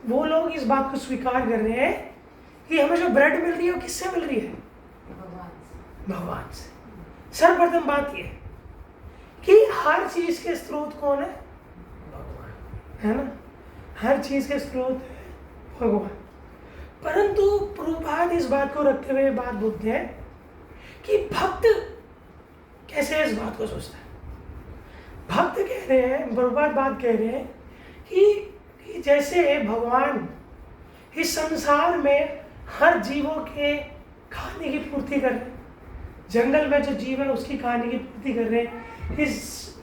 वो लोग इस बात को स्वीकार कर रहे हैं कि हमें जो ब्रेड मिल रही है वो किससे मिल रही है? भगवान से। सर्वप्रथम बात यह कि हर चीज के स्रोत कौन है? भगवान, है ना? हर चीज के स्रोत है भगवान। परंतु प्रभुपाद इस बात को रखते हुए बात बोलते हैं कि भक्त कैसे इस बात को सोचता है। भक्त कह रहे हैं, प्रभुपाद बात कह रहे हैं कि जैसे भगवान इस संसार में हर जीवों के खाने की पूर्ति कर रहे हैं, जंगल में जो जीव है उसकी खाने की पूर्ति कर रहे हैं, इस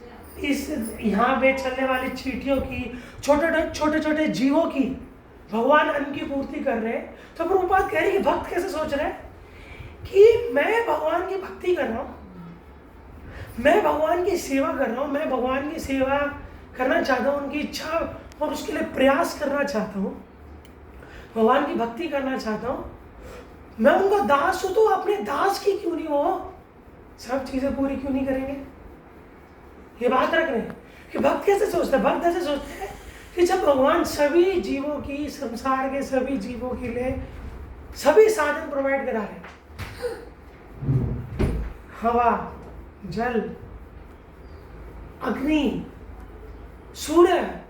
यहाँ पे चलने वाली चींटियों की, छोटे छोटे जीवों की भगवान अन्न की पूर्ति कर रहे हैं। तो प्रभुपाद कह रहे हैं कि भक्त कैसे सोच रहे हैं कि मैं भगवान की भक्ति कर रहा हूँ, मैं भगवान की सेवा कर रहा हूँ, मैं भगवान की सेवा करना चाहता हूँ, उनकी इच्छा और उसके लिए प्रयास करना चाहता हूँ, भगवान की भक्ति करना चाहता हूँ, मैं उनका दास हूँ, तो अपने दास की क्यों नहीं हो सब चीज़ें पूरी क्यों नहीं करेंगे? ये बात रख रहे हैं कि भक्त कैसे सोचते हैं। भक्त ऐसे सोचते हैं कि जब भगवान सभी जीवों की, संसार के सभी जीवों के लिए सभी साधन प्रोवाइड करा रहे हैं, हवा, जल, अग्नि, सूर्य,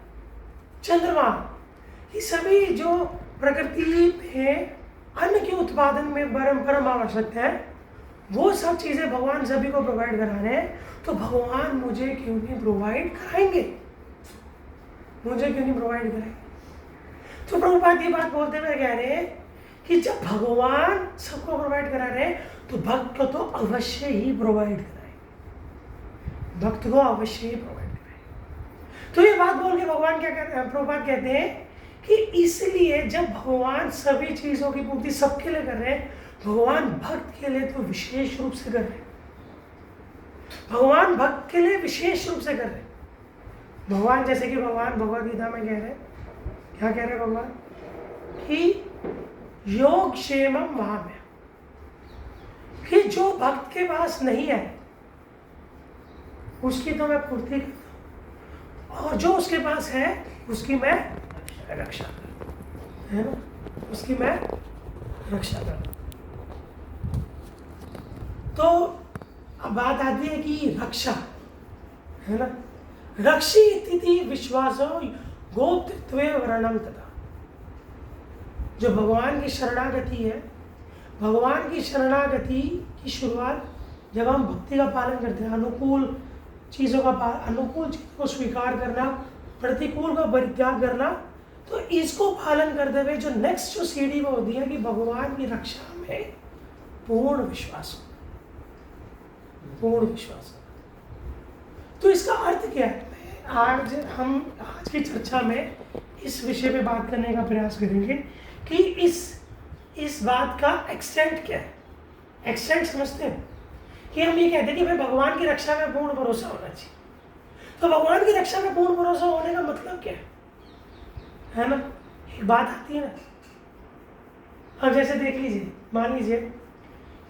चंद्रमा, ये सभी जो प्रकृति में अन्न के उत्पादन में परम आवश्यक है, वो सब चीज़ें भगवान सभी को प्रोवाइड करा रहे हैं। तो भगवान मुझे क्यों नहीं प्रोवाइड कराएंगे? मुझे क्यों नहीं प्रोवाइड कराएंगे? तो प्रभुपाद ये बात बोलते हुए कह रहे हैं कि जब भगवान सबको प्रोवाइड करा रहे हैं तो भक्त को तो अवश्य ही प्रोवाइड कराएंगे, भक्त को अवश्य ही प्रोवाइड कराएंगे। तो ये बात बोल के भगवान क्या कहते हैं? प्रभुपाद कहते हैं कि इसलिए जब भगवान सभी चीज़ों की पूर्ति सबके लिए कर रहे हैं, भगवान भक्त के लिए तो विशेष रूप से कर रहे हैं। भगवान भक्त के लिए विशेष रूप से कर रहे हैं। भगवान जैसे कि भगवान भगवद गीता में कह रहे हैं, क्या कह रहे हैं भगवान? कि योग क्षेमम वहाम्य, कि जो भक्त के पास नहीं है उसकी तो मैं पूर्ति करता हूँ, और जो उसके पास है उसकी मैं रक्षा करता हूँ, है ना? उसकी मैं रक्षा करता हूँ। तो अब बात आती है कि रक्षा, है ना? रक्षी इति विश्वासो गोप्तत्वे वर्णम तथा। जो भगवान की शरणागति है, भगवान की शरणागति की शुरुआत जब हम भक्ति का पालन करते हैं, अनुकूल चीज़ों को स्वीकार करना, प्रतिकूल का परित्याग करना, तो इसको पालन करते हुए जो नेक्स्ट जो सीढ़ी वो होती है कि भगवान की रक्षा में पूर्ण विश्वास हो, पूर्ण विश्वास हो। तो इसका अर्थ क्या है? हम आज की चर्चा में इस विषय पे बात करने का प्रयास करेंगे कि इस बात का एक्सटेंट क्या है। एक्सटेंट समझते हैं कि हम ये कहते हैं कि भाई भगवान की रक्षा में पूर्ण भरोसा होना चाहिए। तो भगवान की रक्षा में पूर्ण भरोसा होने का मतलब क्या है ना? एक बात आती है ना, अब जैसे देख लीजिए, मान लीजिए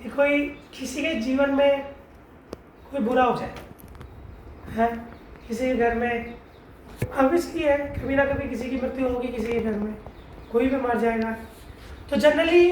कि कोई किसी के जीवन में कोई बुरा हो जाए, है किसी के घर में, ऑब्वियसली है कभी ना कभी किसी की मृत्यु होगी, किसी के घर में कोई भी मर जाएगा। तो जनरली